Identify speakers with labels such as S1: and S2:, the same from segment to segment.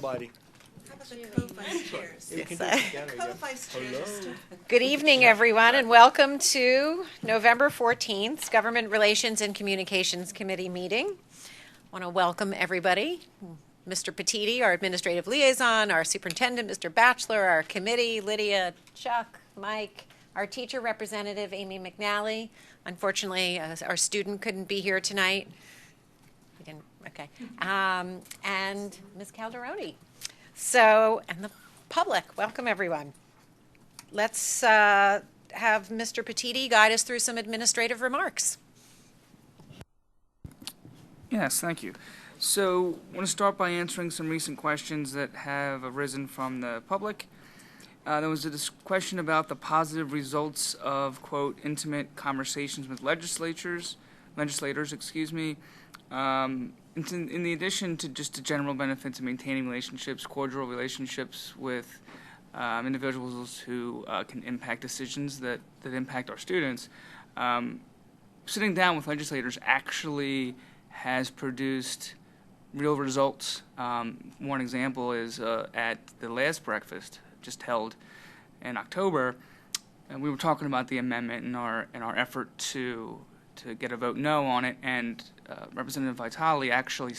S1: Buddy.
S2: How about the co-vice chairs?
S1: You can do it together, yeah.
S2: Co-vice chairs.
S3: Good evening, everyone, and welcome to November 14th, Government Relations and Communications Committee meeting. I want to welcome everybody. Mr. Petiti, our administrative liaison, our superintendent, Mr. Batchelor, our committee, Lydia, Chuck, Mike, our teacher representative, Amy McNally. Unfortunately, our student couldn't be here tonight. We didn't, okay. And Ms. Calderoni. So, and the public, welcome everyone. Let's have Mr. Petiti guide us through some administrative remarks.
S4: Yes, thank you. So I want to start by answering some recent questions that have arisen from the public. There was a question about the positive results of, quote, intimate conversations with legislators, in the addition to just the general benefits of maintaining relationships, cordial relationships with individuals who can impact decisions that impact our students, sitting down with legislators actually has produced real results. One example is at the last breakfast just held in October, and we were talking about the amendment and our effort to get a vote no on it, and Representative Vitale actually,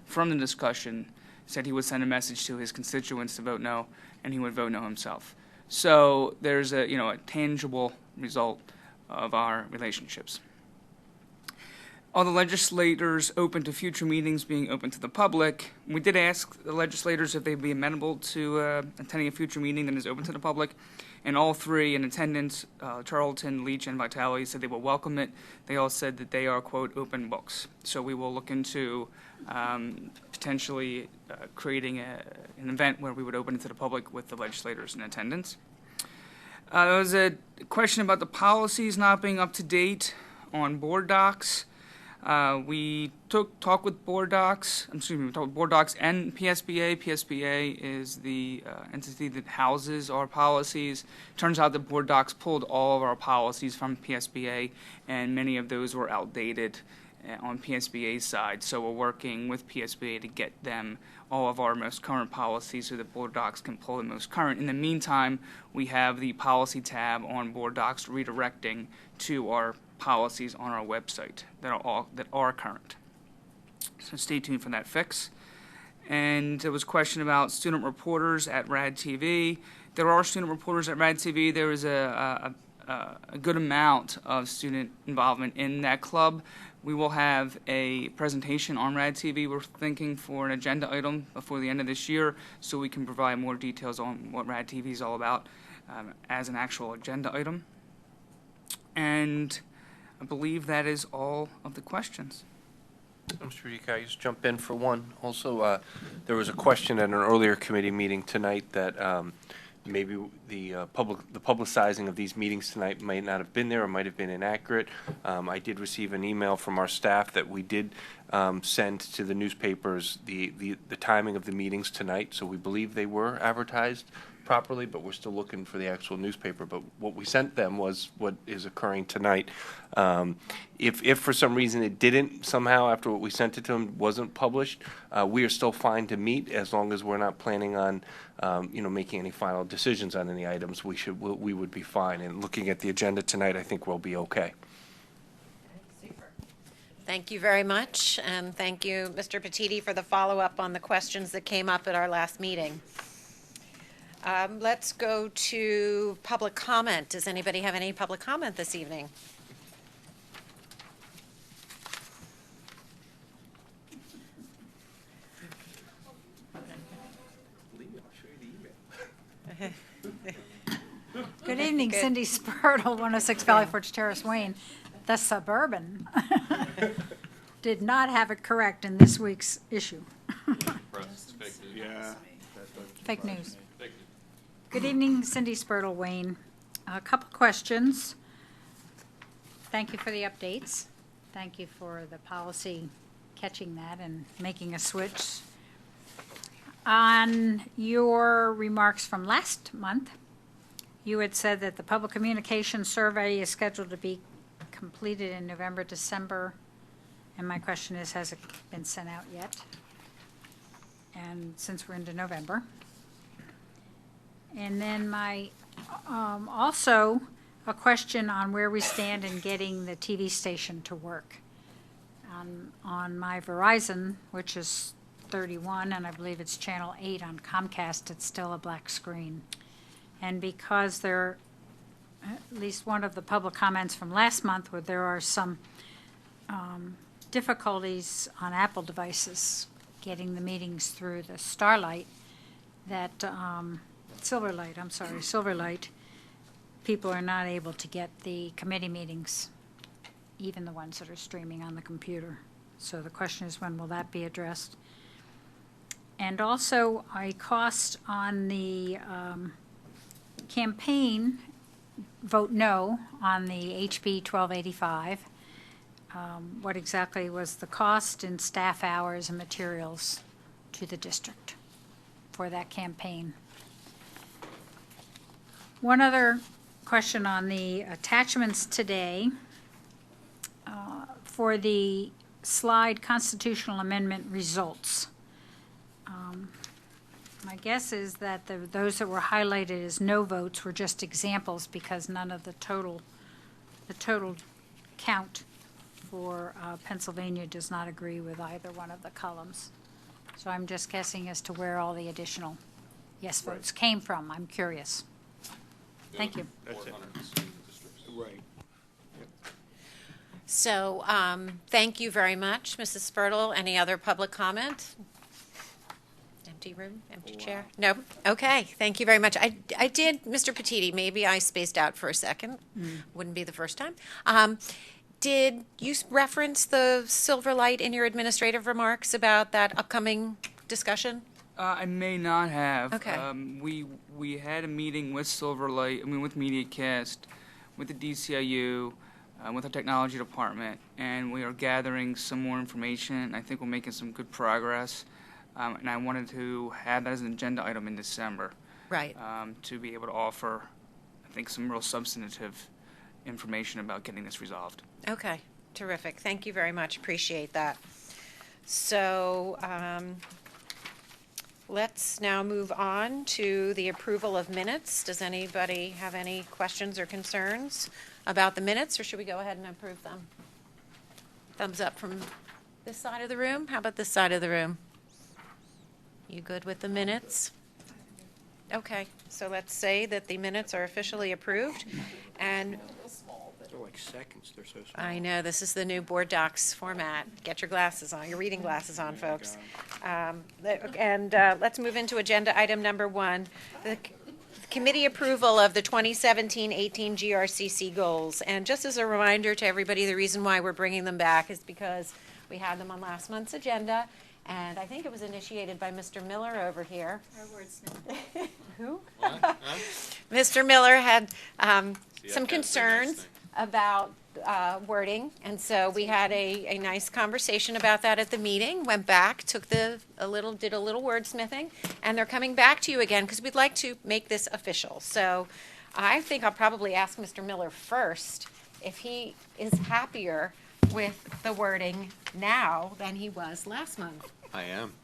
S4: from the discussion, said he would send a message to his constituents to vote no, and he would vote no himself. So there's a tangible result of our relationships. Are the legislators open to future meetings being open to the public? We did ask the legislators if they'd be amenable to attending a future meeting that is open to the public, and all three in attendance, Charlton, Leach, and Vitale, said they will welcome it. They all said that they are, quote, open books. So we will look into potentially creating an event where we would open it to the public with the legislators in attendance. There was a question about the policies not being up to date on board docs. We talked with board docs and PSBA. PSBA is the entity that houses our policies. Turns out that board docs pulled all of our policies from PSBA, and many of those were outdated on PSBA's side. So we're working with PSBA to get them all of our most current policies so that board docs can pull the most current. In the meantime, we have the policy tab on board docs redirecting to our policies on our website that are current. So stay tuned for that fix. And there was a question about student reporters at RAD TV. There are student reporters at RAD TV. There is a good amount of student involvement in that club. We will have a presentation on RAD TV. We're thinking for an agenda item before the end of this year, so we can provide more details on what RAD TV is all about as an actual agenda item. And I believe that is all of the questions.
S5: Mr. Petiti, can I just jump in for one? Also, there was a question at an earlier committee meeting tonight that maybe the publicizing of these meetings tonight might not have been there or might have been inaccurate. I did receive an email from our staff that we did send to the newspapers the timing of the meetings tonight, so we believe they were advertised properly, but we're still looking for the actual newspaper. But what we sent them was what is occurring tonight. If for some reason it didn't somehow, after what we sent it to them, wasn't published, we are still fine to meet as long as we're not planning on making any final decisions on any items. We would be fine. And looking at the agenda tonight, I think we'll be okay.
S3: Super. Thank you very much, and thank you, Mr. Petiti, for the follow-up on the questions that came up at our last meeting. Let's go to public comment. Does anybody have any public comment this evening?
S6: Good evening,
S3: Good.
S6: Cindy Spurtle, 106 Valley Forge Terrace, Wayne. The Suburban did not have it correct in this week's issue.
S1: Yeah.
S6: Fake news. Good evening, Cindy Spurtle, Wayne. A couple questions. Thank you for the updates. Thank you for the policy catching that and making a switch. On your remarks from last month, you had said that the public communication survey is scheduled to be completed in November, December. And my question is, has it been sent out yet? and since we're into November. And then also a question on where we stand in getting the TV station to work. On my Verizon, which is 31, and I believe it's channel 8 on Comcast, it's still a black screen. And because at least one of the public comments from last month, where there are some difficulties on Apple devices getting the meetings through the Silverlight, people are not able to get the committee meetings, even the ones that are streaming on the computer. So the question is, when will that be addressed? And also a cost on the campaign, vote no on the HB 1285. What exactly was the cost in staff hours and materials to the district for that campaign? One other question on the attachments today. For the slide constitutional amendment results. My guess is that those that were highlighted as no votes were just examples because none of the total count for Pennsylvania does not agree with either one of the columns. So I'm just guessing as to where all the additional yes votes came from. I'm curious. Thank you.
S1: That's it. Right.
S3: So, thank you very much, Mrs. Spurtle. Any other public comment? Empty room, empty chair? No? Okay, thank you very much. I did, Mr. Petiti, maybe I spaced out for a second. Wouldn't be the first time. Did you reference the Silverlight in your administrative remarks about that upcoming discussion?
S4: I may not have.
S3: Okay.
S4: We had a meeting with Silverlight, with MediaCast, with the DCIU, with our technology department, and we are gathering some more information. I think we're making some good progress, and I wanted to have that as an agenda item in December.
S3: Right.
S4: To be able to offer, I think, some real substantive information about getting this resolved.
S3: Okay, terrific. Thank you very much. Appreciate that. So, let's now move on to the approval of minutes. Does anybody have any questions or concerns about the minutes, or should we go ahead and approve them? Thumbs up from this side of the room. How about this side of the room? You good with the minutes? Okay, so let's say that the minutes are officially approved. And
S1: They're like seconds. They're so small.
S3: I know, this is the new board docs format. Get your glasses on, your reading glasses on, folks. Let's move into agenda item number 1. The committee approval of the 2017-18 GRCC goals. And just as a reminder to everybody, the reason why we're bringing them back is because we had them on last month's agenda, and I think it was initiated by Mr. Miller over here.
S2: Our wordsmith.
S3: Who? Mr. Miller had some concerns about wording, and so we had a nice conversation about that at the meeting. Went back, did a little wordsmithing, and they're coming back to you again because we'd like to make this official. So I think I'll probably ask Mr. Miller first if he is happier with the wording now than he was last month.
S1: I am.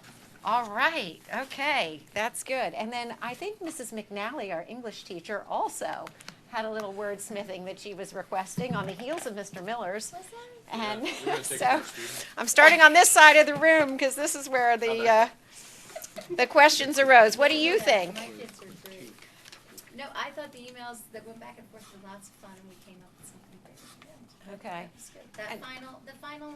S3: All right, okay, that's good. And then I think Mrs. McNally, our English teacher, also had a little wordsmithing that she was requesting on the heels of Mr. Miller's. And so I'm starting on this side of the room because this is where the questions arose. What do you think?
S7: My kids are great. No, I thought the emails that went back and forth were lots of fun, and we came up with something great at the end.
S3: Okay.
S7: That was good. The final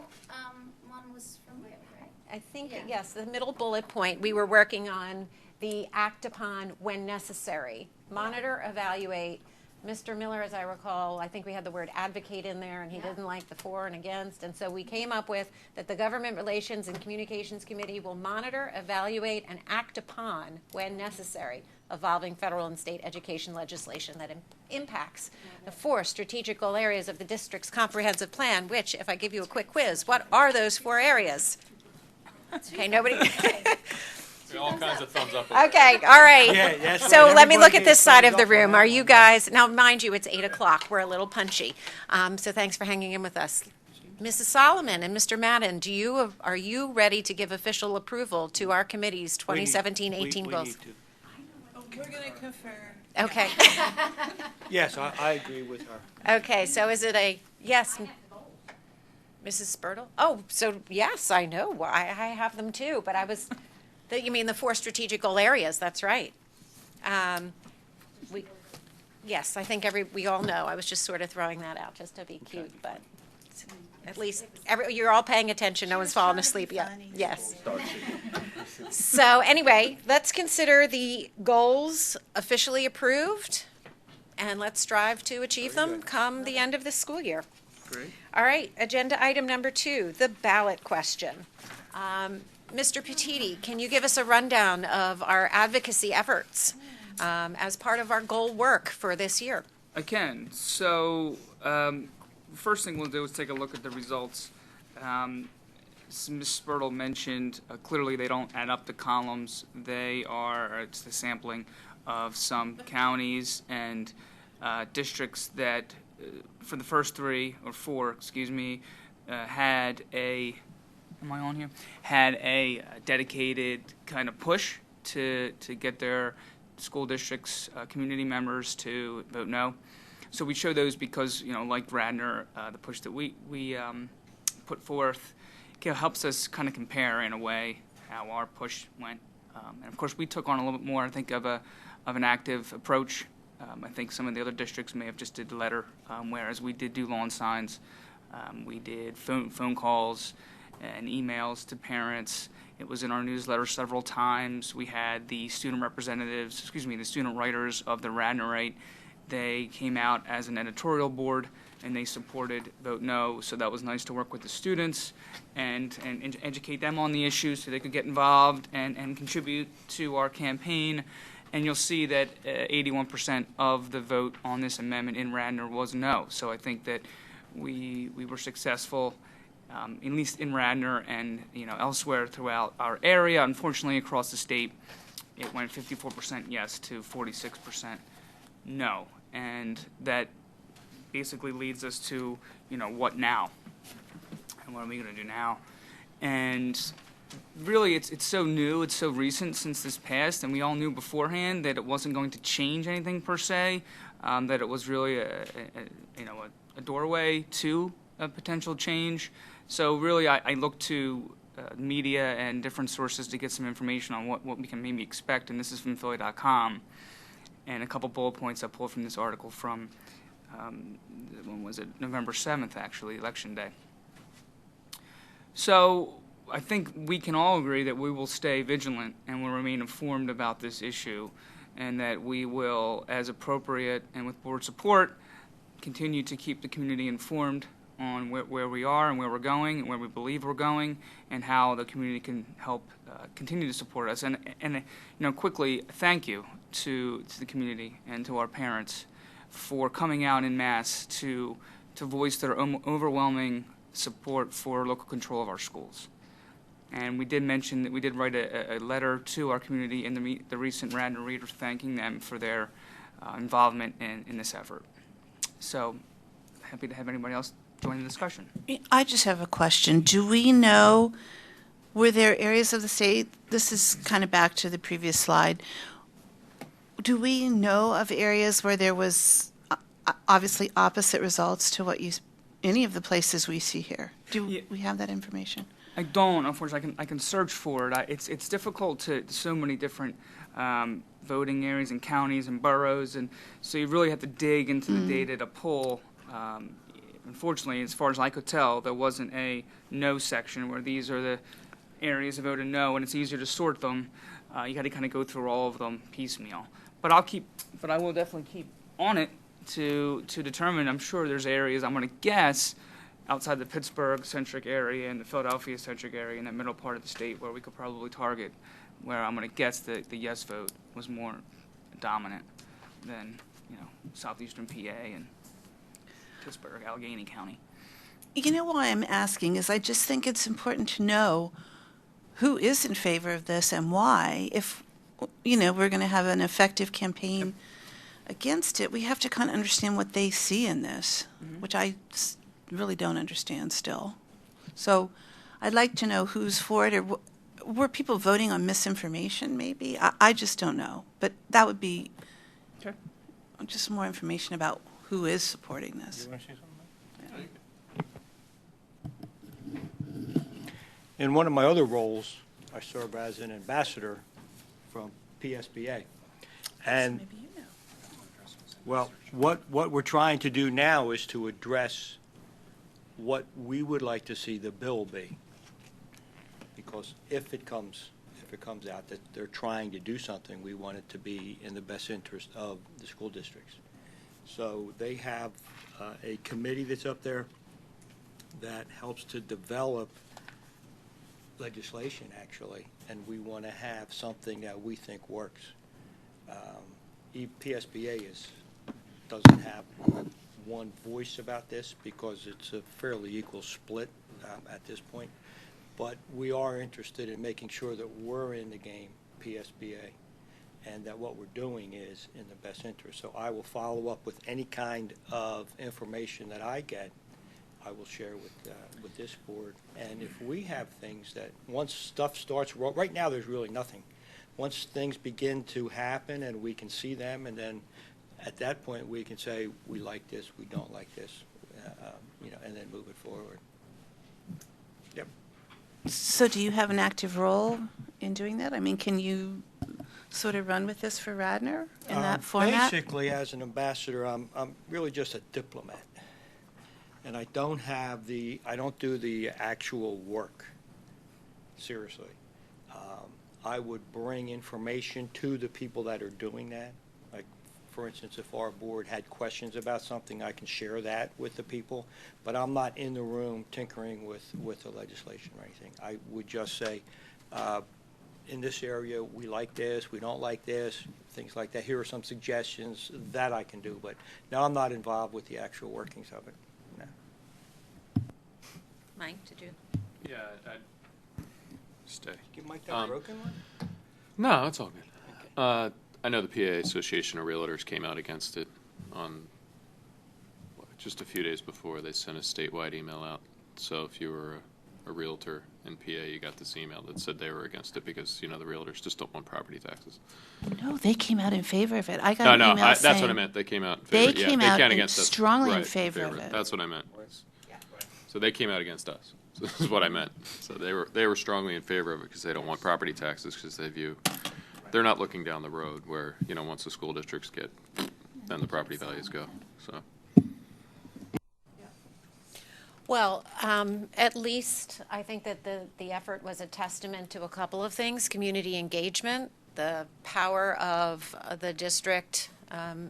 S7: one was from where, right?
S3: I think,
S7: Yeah.
S3: yes, the middle bullet point, we were working on the act upon when necessary. Monitor, evaluate. Mr. Miller, as I recall, I think we had the word advocate in there, and he
S7: Yeah.
S3: didn't like the for and against. And so we came up with that the Government Relations and Communications Committee will monitor, evaluate, and act upon, when necessary, evolving federal and state education legislation that impacts the 4 strategic goal areas of the district's comprehensive plan, which, if I give you a quick quiz, what are those 4 areas? Okay, nobody?
S8: All kinds of thumbs up.
S3: Okay, all right.
S1: Yeah, that's
S3: So
S1: right.
S3: let me look
S1: Everybody
S3: at this
S1: gets
S3: side of
S1: thumbs
S3: the
S1: up on
S3: room.
S1: that
S3: Are you
S1: one.
S3: guys, now mind you, it's 8 o'clock. We're a little punchy. So thanks for hanging in with us. Mrs. Solomon and Mr. Madden, are you ready to give official approval to our committee's 2017-18
S1: We
S3: goals?
S1: need to.
S2: Oh, we're gonna confer.
S3: Okay.
S1: Yes, I agree with her.
S3: Okay, so is it a, yes? Mrs. Spurtle? Oh, so yes, I know. I have them too, but you mean the 4 strategic goal areas, that's right. Yes, I think we all know. I was just sort of throwing that out just to be cute, but at least you're all paying attention. No one's fallen
S2: trying to be
S3: asleep yet.
S2: funny.
S3: Yes. So anyway, let's consider the goals officially approved, and let's strive to achieve
S1: Very
S3: them
S1: good.
S3: come the end of this school year.
S4: Great.
S3: All right, agenda item number 2, the ballot question. Mr. Petiti, can you give us a rundown of our advocacy efforts as part of our goal work for this year?
S4: I can. So, first thing we'll do is take a look at the results. Ms. Spurtle mentioned clearly they don't add up the columns. It's the sampling of some counties and districts that, for the first 3 or 4, had a dedicated kind of push to get their school districts, community members to vote no. So we show those because, like Radnor, the push that we put forth helps us kind of compare in a way how our push went. And of course, we took on a little bit more, I think, of an active approach. I think some of the other districts may have just did the letter, whereas we did do lawn signs. We did phone calls and emails to parents. It was in our newsletter several times. We had the student the student writers of the Radnorite. They came out as an editorial board, and they supported vote no. So that was nice to work with the students and educate them on the issues so they could get involved and contribute to our campaign. And you'll see that 81% of the vote on this amendment in Radnor was no. So I think that we were successful, at least in Radnor and elsewhere throughout our area. Unfortunately, across the state, it went 54% yes to 46% no, and that basically leads us to what now, and what are we going to do now? And really, it's so new, it's so recent since this passed, and we all knew beforehand that it wasn't going to change anything per se, that it was really a doorway to a potential change. So really, I look to media and different sources to get some information on what we can maybe expect, and this is from Philly.com, and a couple bullet points I pulled from this article from, when was it? November 7th, actually, Election Day. So I think we can all agree that we will stay vigilant and will remain informed about this issue, and that we will, as appropriate and with board support, continue to keep the community informed on where we are and where we're going and where we believe we're going, and how the community can help continue to support us. And quickly, thank you to the community and to our parents for coming out en masse to voice their overwhelming support for local control of our schools. And we did mention that we did write a letter to our community in the recent Radnor Reader thanking them for their involvement in this effort. So happy to have anybody else join the discussion.
S9: I just have a question. Do we know, were there areas of the state, this is kind of back to the previous slide, do we know of areas where there was obviously opposite results to what any of the places we see here? Do we have that information?
S4: I don't, unfortunately. I can search for it. It's difficult to so many different voting areas and counties and boroughs, and so you really have to dig into the data to pull. Unfortunately, as far as I could tell, there wasn't a no section where these are the areas that voted no, and it's easier to sort them. You got to kind of go through all of them piecemeal. But I will definitely keep on it to determine. I'm sure there's areas, I'm going to guess, outside the Pittsburgh-centric area and the Philadelphia-centric area in the middle part of the state where we could probably target, where I'm going to guess that the yes vote was more dominant than, southeastern PA and Pittsburgh, Allegheny County.
S9: You know why I'm asking is I just think it's important to know who is in favor of this and why. If, we're going to have an effective campaign against it, we have to kind of understand what they see in this, which I really don't understand still. So I'd like to know who's for it, or were people voting on misinformation maybe? I just don't know. But that would be just more information about who is supporting this.
S5: You want to say something?
S1: In one of my other roles, I serve as an ambassador from PSBA. And,
S9: Maybe you know.
S1: well, what we're trying to do now is to address what we would like to see the bill be. Because if it comes out that they're trying to do something, we want it to be in the best interest of the school districts. So they have a committee that's up there that helps to develop legislation, actually, and we want to have something that we think works. PSBA doesn't have one voice about this because it's a fairly equal split at this point, but we are interested in making sure that we're in the game, PSBA, and that what we're doing is in the best interest. So I will follow up with any kind of information that I get. I will share with this board. And if we have things that, once stuff starts, right now there's really nothing. Once things begin to happen and we can see them, and then at that point we can say, we like this, we don't like this, and then move it forward. Yep.
S9: So do you have an active role in doing that? I mean, can you sort of run with this for Radnor in that format?
S1: Basically, as an ambassador, I'm really just a diplomat. And I don't do the actual work, seriously. I would bring information to the people that are doing that. Like, for instance, if our board had questions about something, I can share that with the people. But I'm not in the room tinkering with the legislation or anything. I would just say, in this area, we like this, we don't like this, things like that. Here are some suggestions that I can do. But now I'm not involved with the actual workings of it.
S3: Mike, did you?
S8: Yeah, I'd stay.
S1: Give Mike that broken one?
S8: No, it's all good. I know the PA Association of Realtors came out against it on just a few days before. They sent a statewide email out. So if you were a realtor in PA, you got this email that said they were against it because, the realtors just don't want property taxes.
S9: No, they came out in favor of it. I got an email
S8: that's
S9: saying
S8: what I meant. They came out in favor.
S9: they came out strongly in favor of it.
S8: That's what I meant. So they came out against us. So this is what I meant. So they were strongly in favor of it because they don't want property taxes because they're not looking down the road where, once the school districts get, then the property values go. So.
S3: Well, at least I think that the effort was a testament to a couple of things: community engagement, the power of the district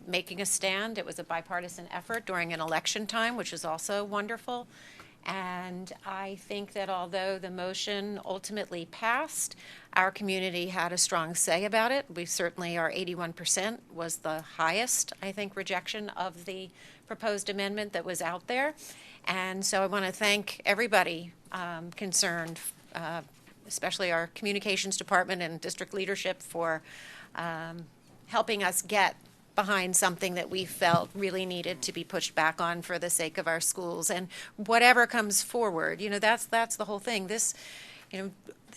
S3: making a stand. It was a bipartisan effort during an election time, which is also wonderful. And I think that although the motion ultimately passed, our community had a strong say about it. We certainly, our 81% was the highest, I think, rejection of the proposed amendment that was out there. And so I want to thank everybody concerned, especially our communications department and district leadership, for helping us get behind something that we felt really needed to be pushed back on for the sake of our schools. And whatever comes forward, that's the whole thing. This,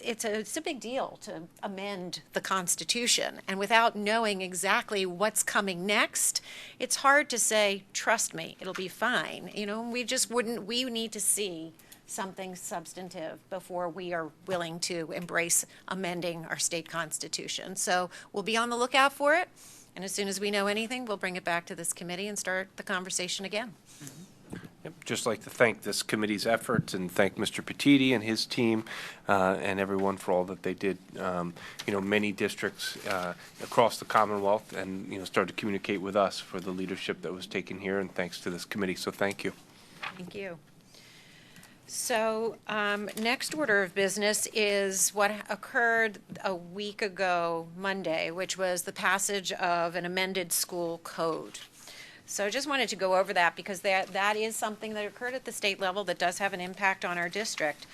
S3: it's a big deal to amend the Constitution. And without knowing exactly what's coming next, it's hard to say, trust me, it'll be fine. We need to see something substantive before we are willing to embrace amending our state constitution. So we'll be on the lookout for it. And as soon as we know anything, we'll bring it back to this committee and start the conversation again.
S5: Yep. Just like to thank this committee's efforts and thank Mr. Petiti and his team and everyone for all that they did. Many districts across the Commonwealth and, started to communicate with us for the leadership that was taken here, and thanks to this committee. So thank you.
S3: Thank you. So next order of business is what occurred a week ago, Monday, which was the passage of an amended school code. So I just wanted to go over that because that is something that occurred at the state level that does have an impact on our district.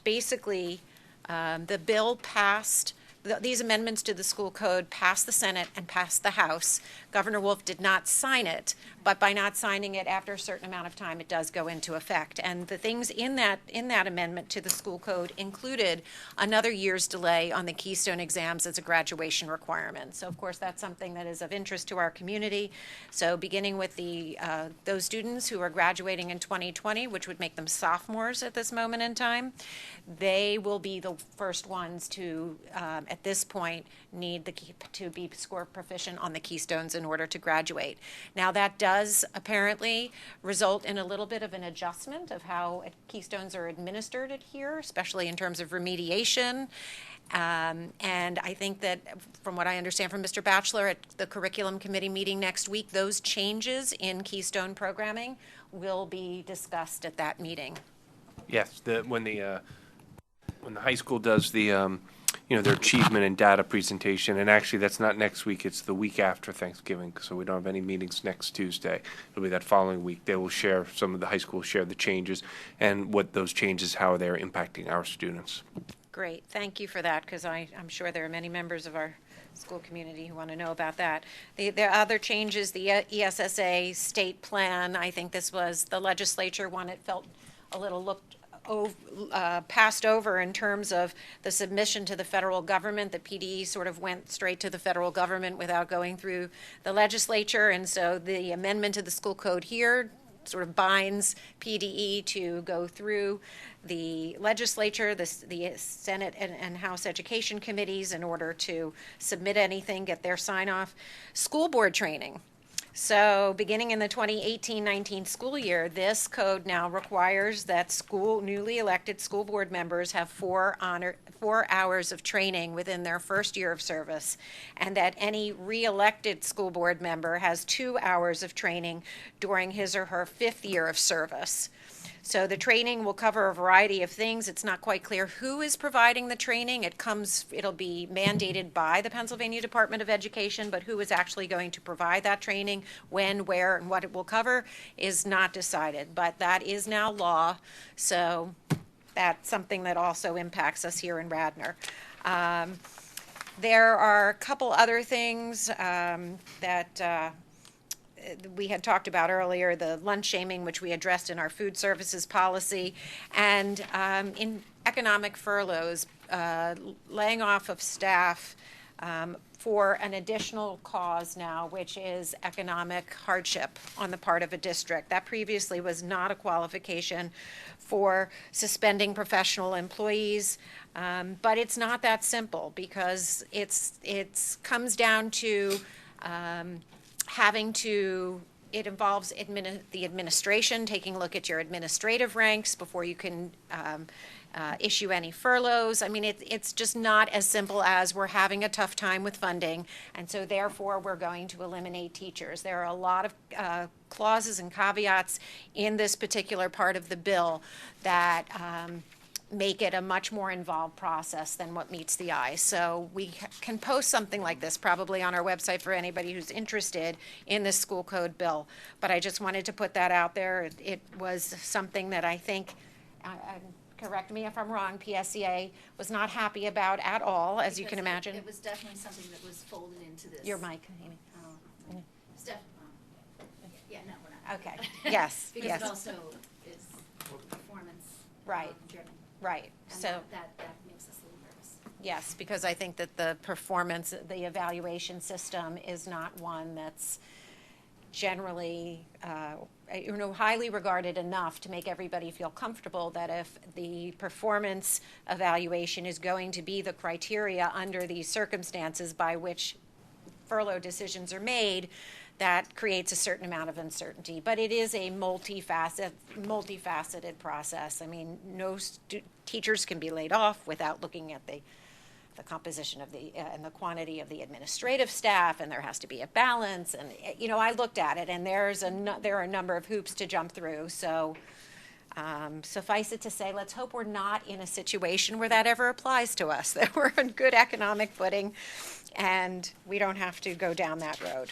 S3: Basically, the bill passed these amendments to the school code passed the Senate and passed the House. Governor Wolf did not sign it, but by not signing it after a certain amount of time, it does go into effect. And the things in that amendment to the school code included another year's delay on the Keystone exams as a graduation requirement. So of course, that's something that is of interest to our community. So beginning with those students who are graduating in 2020, which would make them sophomores at this moment in time, they will be the first ones to, at this point, need to be score proficient on the Keystones in order to graduate. Now that does apparently result in a little bit of an adjustment of how Keystones are administered here, especially in terms of remediation. And I think that, from what I understand from Mr. Batchelor at the curriculum committee meeting next week, those changes in Keystone programming will be discussed at that meeting.
S5: Yes, when the high school does the their achievement and data presentation, and actually that's not next week, it's the week after Thanksgiving, so we don't have any meetings next Tuesday. It'll be that following week. They will share, some of the high schools share the changes and what those changes, how they're impacting our students.
S3: Great, thank you for that, because I'm sure there are many members of our school community who want to know about that. The other changes, the ESSA state plan, I think this was the legislature one. It felt a little passed over in terms of the submission to the federal government. The PDE sort of went straight to the federal government without going through the legislature, and so the amendment to the school code here sort of binds PDE to go through the legislature, the Senate and House Education Committees in order to submit anything, get their sign-off. School board training. So beginning in the 2018-19 school year, this code now requires that newly elected school board members have 4 hours of training within their first year of service, and that any re-elected school board member has 2 hours of training during his or her 5th year of service. So the training will cover a variety of things. It's not quite clear who is providing the training. It'll be mandated by the Pennsylvania Department of Education, but who is actually going to provide that training, when, where, and what it will cover is not decided. But that is now law, so that's something that also impacts us here in Radnor. There are a couple other things that we had talked about earlier, the lunch shaming, which we addressed in our food services policy, and in economic furloughs, laying off of staff for an additional cause now, which is economic hardship on the part of a district. That previously was not a qualification for suspending professional employees, but it's not that simple, because it comes down to it involves the administration taking a look at your administrative ranks before you can issue any furloughs. I mean, it's just not as simple as we're having a tough time with funding, and so therefore we're going to eliminate teachers. There are a lot of clauses and caveats in this particular part of the bill that make it a much more involved process than what meets the eye. So we can post something like this probably on our website for anybody who's interested in this school code bill. But I just wanted to put that out there. It was something that I think, correct me if I'm wrong, PSEA was not happy about at all, as you can imagine.
S7: It was definitely something that was folded into this.
S3: Your mic, Amy.
S7: Yeah, no, we're not.
S3: Okay, yes,
S7: Because
S3: yes.
S7: it also is performance
S3: Right.
S7: driven.
S3: Right,
S7: And
S3: so.
S7: that makes us a little nervous.
S3: Yes, because I think that the performance, the evaluation system is not one that's generally, highly regarded enough to make everybody feel comfortable that if the performance evaluation is going to be the criteria under these circumstances by which furlough decisions are made, that creates a certain amount of uncertainty. But it is a multifaceted process. I mean, no teachers can be laid off without looking at the composition of and the quantity of the administrative staff, and there has to be a balance. And I looked at it, and there are a number of hoops to jump through. So suffice it to say, let's hope we're not in a situation where that ever applies to us, that we're on good economic footing and we don't have to go down that road.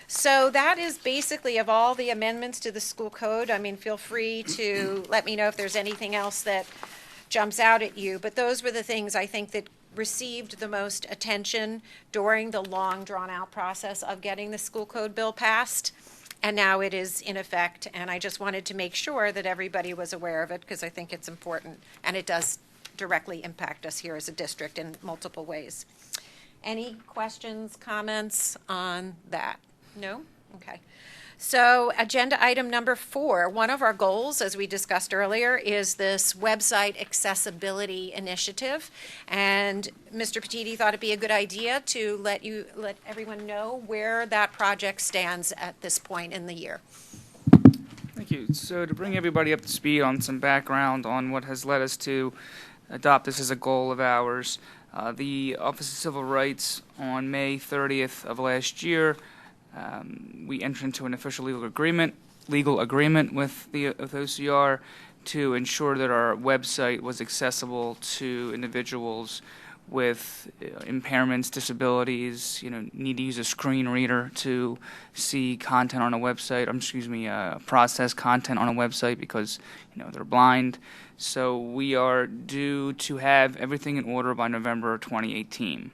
S3: So that is basically of all the amendments to the school code. I mean, feel free to let me know if there's anything else that jumps out at you, but those were the things I think that received the most attention during the long, drawn-out process of getting the school code bill passed, and now it is in effect, and I just wanted to make sure that everybody was aware of it, because I think it's important, and it does directly impact us here as a district in multiple ways. Any questions, comments on that? No? Okay. So agenda item number 4, one of our goals, as we discussed earlier, is this website accessibility initiative. And Mr. Petiti thought it'd be a good idea to let everyone know where that project stands at this point in the year.
S4: Thank you. So to bring everybody up to speed on some background on what has led us to adopt this as a goal of ours, the Office of Civil Rights on May 30th of last year, we entered into an official legal agreement with OCR to ensure that our website was accessible to individuals with impairments, disabilities, need to use a screen reader to see content on a website, process content on a website because, they're blind. So we are due to have everything in order by November 2018.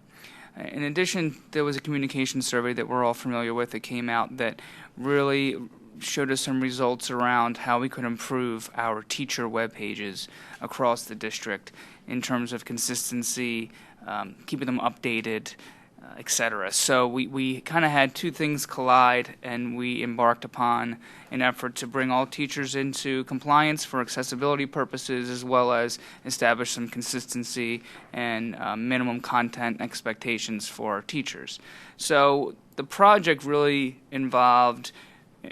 S4: In addition, there was a communication survey that we're all familiar with that came out that really showed us some results around how we could improve our teacher web pages across the district in terms of consistency, keeping them updated, etc. So we kind of had two things collide, and we embarked upon an effort to bring all teachers into compliance for accessibility purposes, as well as establish some consistency and minimum content expectations for our teachers. So the project really involved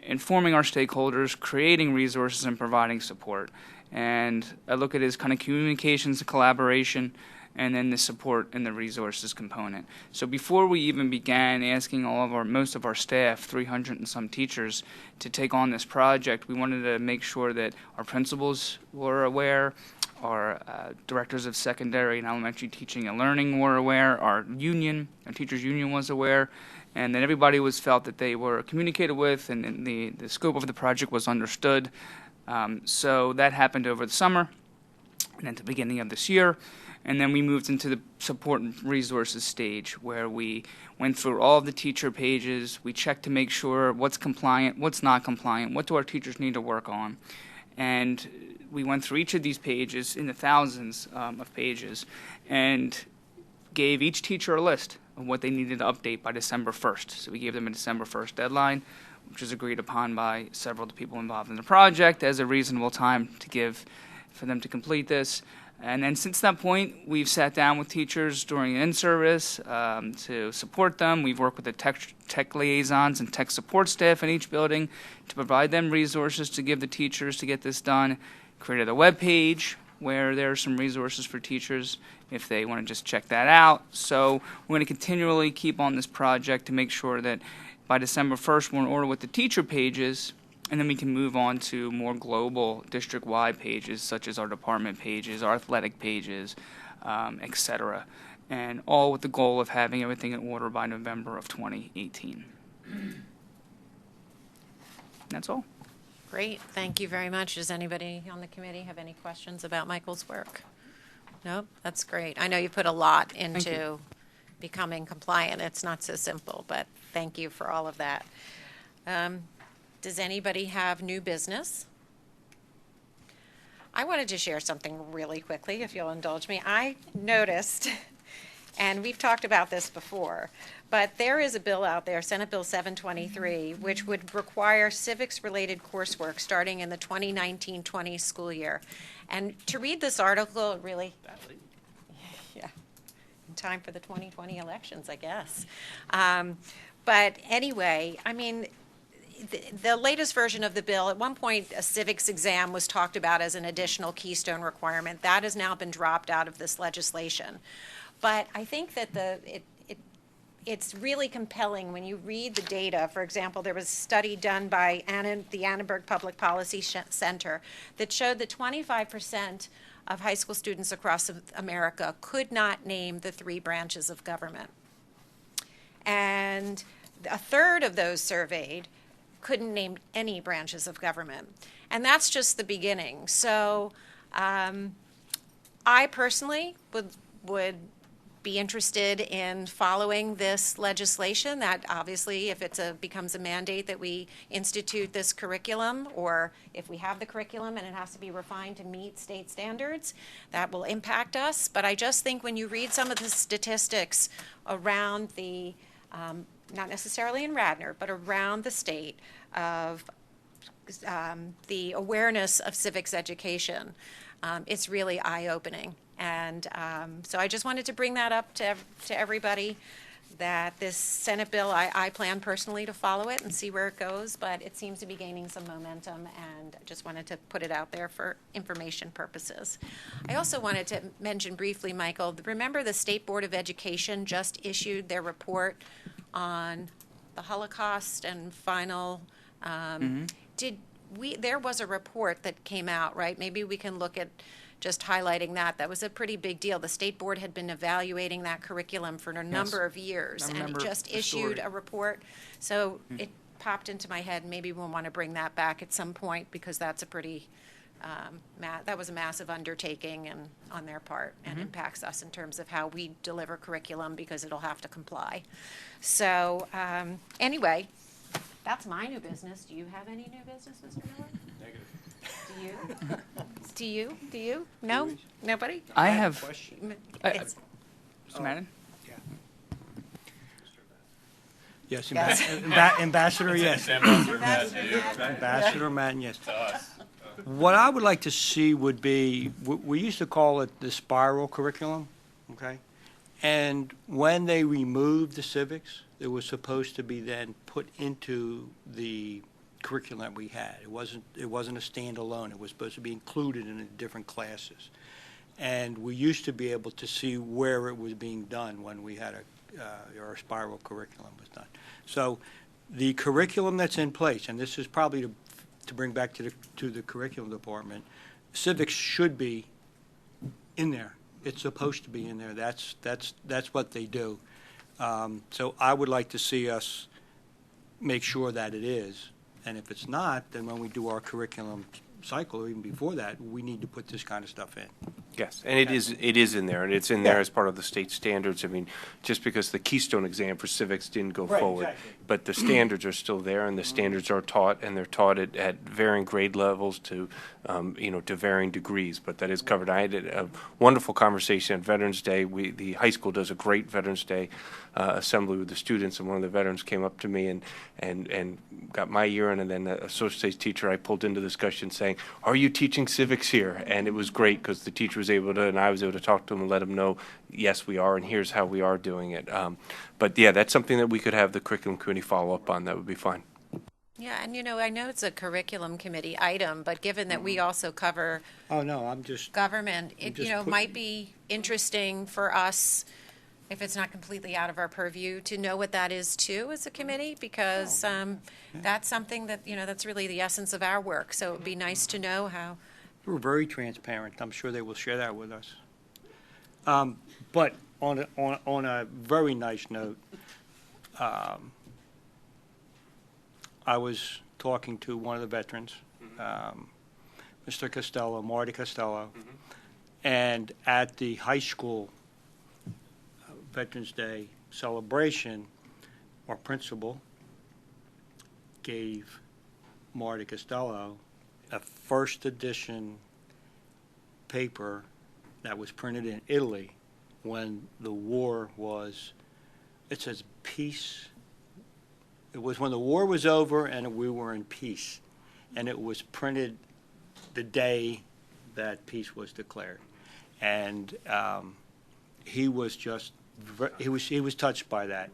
S4: informing our stakeholders, creating resources, and providing support. And I look at it as kind of communications and collaboration, and then the support and the resources component. So before we even began asking most of our staff, 300 and some teachers, to take on this project, we wanted to make sure that our principals were aware, our directors of secondary and elementary teaching and learning were aware, our teachers union was aware, and that everybody felt that they were communicated with, and the scope of the project was understood. So that happened over the summer and at the beginning of this year. And then we moved into the support and resources stage, where we went through all of the teacher pages. We checked to make sure what's compliant, what's not compliant, what do our teachers need to work on. And we went through each of these pages, in the thousands of pages, and gave each teacher a list of what they needed to update by December 1st. So we gave them a December 1st deadline, which was agreed upon by several of the people involved in the project as a reasonable time to give for them to complete this. And then since that point, we've sat down with teachers during in-service to support them. We've worked with the tech liaisons and tech support staff in each building to provide them resources to give the teachers to get this done. Created a web page where there are some resources for teachers if they want to just check that out. So we're going to continually keep on this project to make sure that by December 1st, we're in order with the teacher pages, and then we can move on to more global district-wide pages, such as our department pages, our athletic pages, etc. And all with the goal of having everything in order by November of 2018. That's all.
S3: Great, thank you very much. Does anybody on the committee have any questions about Michael's work? Nope, that's great. I know you put a lot into becoming compliant. It's not so simple, but thank you for all of that. Does anybody have new business? I wanted to share something really quickly, if you'll indulge me. I noticed, and we've talked about this before, but there is a bill out there, Senate Bill 723, which would require civics-related coursework starting in the 2019-20 school year. And to read this article, really, yeah, in time for the 2020 elections, I guess. But anyway, I mean, the latest version of the bill, at one point a civics exam was talked about as an additional keystone requirement. That has now been dropped out of this legislation. But I think that it's really compelling when you read the data. For example, there was a study done by the Annenberg Public Policy Center that showed that 25% of high school students across America could not name the 3 branches of government. And a third of those surveyed couldn't name any branches of government. And that's just the beginning. So I personally would be interested in following this legislation, that obviously if becomes a mandate that we institute this curriculum, or if we have the curriculum and it has to be refined to meet state standards, that will impact us. But I just think when you read some of the statistics around the, not necessarily in Radnor, but around the state of the awareness of civics education, it's really eye-opening. And so I just wanted to bring that up to everybody, that this Senate bill, I plan personally to follow it and see where it goes, but it seems to be gaining some momentum, and I just wanted to put it out there for information purposes. I also wanted to mention briefly, Michael, remember the State Board of Education just issued their report on the Holocaust and final, there was a report that came out, right? Maybe we can look at just highlighting that. That was a pretty big deal. The state board had been evaluating that curriculum for a number of years, and it just issued a report. So it popped into my head, maybe we'll want to bring that back at some point, because that's a pretty, that was a massive undertaking and on their part, and impacts us in terms of how we deliver curriculum, because it'll have to comply. So anyway, that's my new business. Do you have any new business, Mr. Miller? Negative. Do you? Do you? No? Nobody?
S4: I have.
S3: It's-
S4: Mr. Madden?
S1: Yes, Ambassador, yes. Ambassador Madden, yes. What I would like to see would be, we used to call it the spiral curriculum, okay? And when they removed the civics, it was supposed to be then put into the curriculum that we had. It wasn't a standalone. It was supposed to be included in the different classes. And we used to be able to see where it was being done when we had our spiral curriculum was done. So the curriculum that's in place, and this is probably to bring back to the curriculum department, civics should be in there. It's supposed to be in there. That's what they do. So I would like to see us make sure that it is. And if it's not, then when we do our curriculum cycle, or even before that, we need to put this kind of stuff in.
S5: Yes, and it is in there, and it's in there as part of the state standards. I mean, just because the Keystone exam for civics didn't go forward,
S1: exactly.
S5: but the standards are still there, and the standards are taught, and they're taught at varying grade levels to varying degrees. But that is covered. I had a wonderful conversation at Veterans Day. The high school does a great Veterans Day assembly with the students, and one of the veterans came up to me and got my ear in, and then a social studies teacher I pulled into discussion saying, "Are you teaching civics here?" And it was great because the teacher was able to, and I was able to talk to him and let him know, yes, we are, and here's how we are doing it. But yeah, that's something that we could have the curriculum committee follow up on. That would be fine.
S3: Yeah, and I know it's a curriculum committee item, but given that we also cover
S1: Oh, no, I'm just,
S3: government, it,
S1: just
S3: might be interesting for us, if it's not completely out of our purview, to know what that is too as a committee, because that's something that, that's really the essence of our work. So it'd be nice to know how.
S1: we're very transparent. I'm sure they will share that with us. But on a very nice note, I was talking to one of the veterans, Mr. Costello, Marty Costello, and at the high school Veterans Day celebration, our principal gave Marty Costello a first edition paper that was printed in Italy when the war was, it says peace. It was when the war was over and we were in peace. And it was printed the day that peace was declared. And he was just, he was touched by that.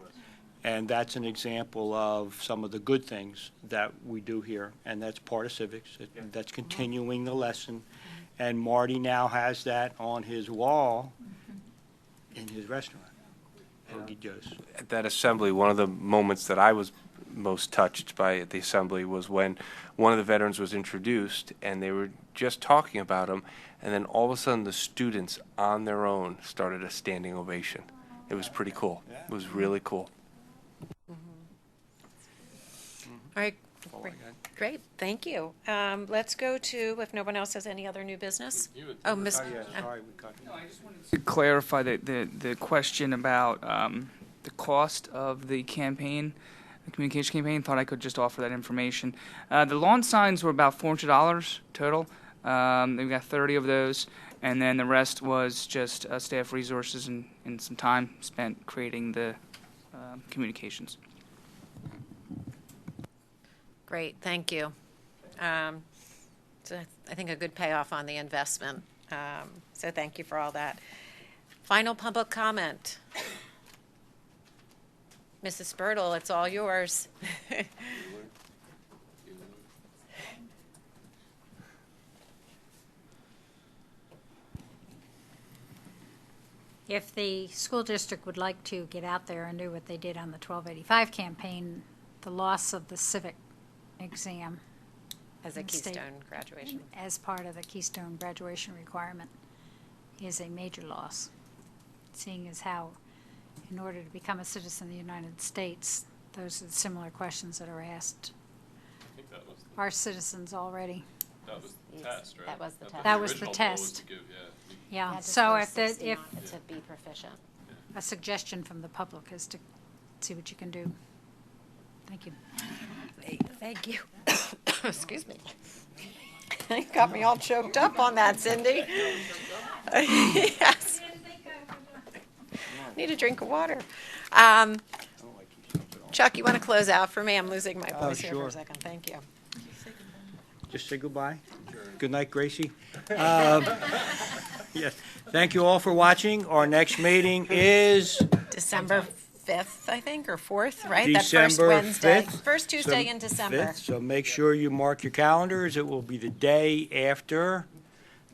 S1: And that's an example of some of the good things that we do here. And that's part of civics. That's continuing the lesson. And Marty now has that on his wall in his restaurant.
S5: At that assembly, one of the moments that I was most touched by at the assembly was when one of the veterans was introduced and they were just talking about him, and then all of a sudden the students on their own started a standing ovation. It was pretty cool. It was really cool.
S3: All right. Great, thank you. Let's go to, if no one else has any other new business? Oh, Ms.
S1: Oh, yeah, sorry, we cut you.
S4: To clarify the question about the cost of the campaign, the communication campaign, thought I could just offer that information. The lawn signs were about $400 total. They've got 30 of those, and then the rest was just staff resources and some time spent creating the communications.
S3: Great, thank you. So I think a good payoff on the investment. So thank you for all that. Final public comment. Mrs. Spurtle, it's all yours.
S6: If the school district would like to get out there and do what they did on the 1285 campaign, the loss of the civic exam
S3: As a
S6: in state-
S3: Keystone graduation.
S6: as part of the Keystone graduation requirement is a major loss, seeing as how, in order to become a citizen of the United States, those are the similar questions that are asked
S8: I think that was
S6: our citizens already.
S8: the
S3: Yes,
S8: test, right?
S3: that was the test.
S6: That was the
S8: original goal
S6: test.
S8: to give,
S6: Yeah,
S3: Just
S6: so
S3: for
S6: if the,
S3: 60
S6: if,
S3: on it To be proficient.
S6: a suggestion from the public is to see what you can do. Thank you.
S3: Thank you. Excuse me. You got me all choked up on that, Cindy. Yes. Need a drink of water. Chuck, you want to close out for me? I'm losing my voice here for
S1: sure.
S3: a second. Thank you.
S1: Just say goodbye. Good night, Gracie. Yes, thank you all for watching. Our next meeting is
S3: December 5th, I think, or 4th, right? That first
S1: December
S3: Wednesday.
S1: 5th.
S3: First Tuesday
S1: So,
S3: in December.
S1: 5th, so make sure you mark your calendars. It will be the day after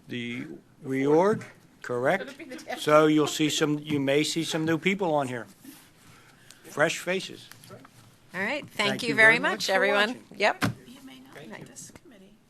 S1: the reorg, correct? So you may see some new people on here. Fresh faces.
S3: All right. Thank you very much,
S1: for
S3: everyone.
S1: watching.
S3: Yep.
S9: You may not like this.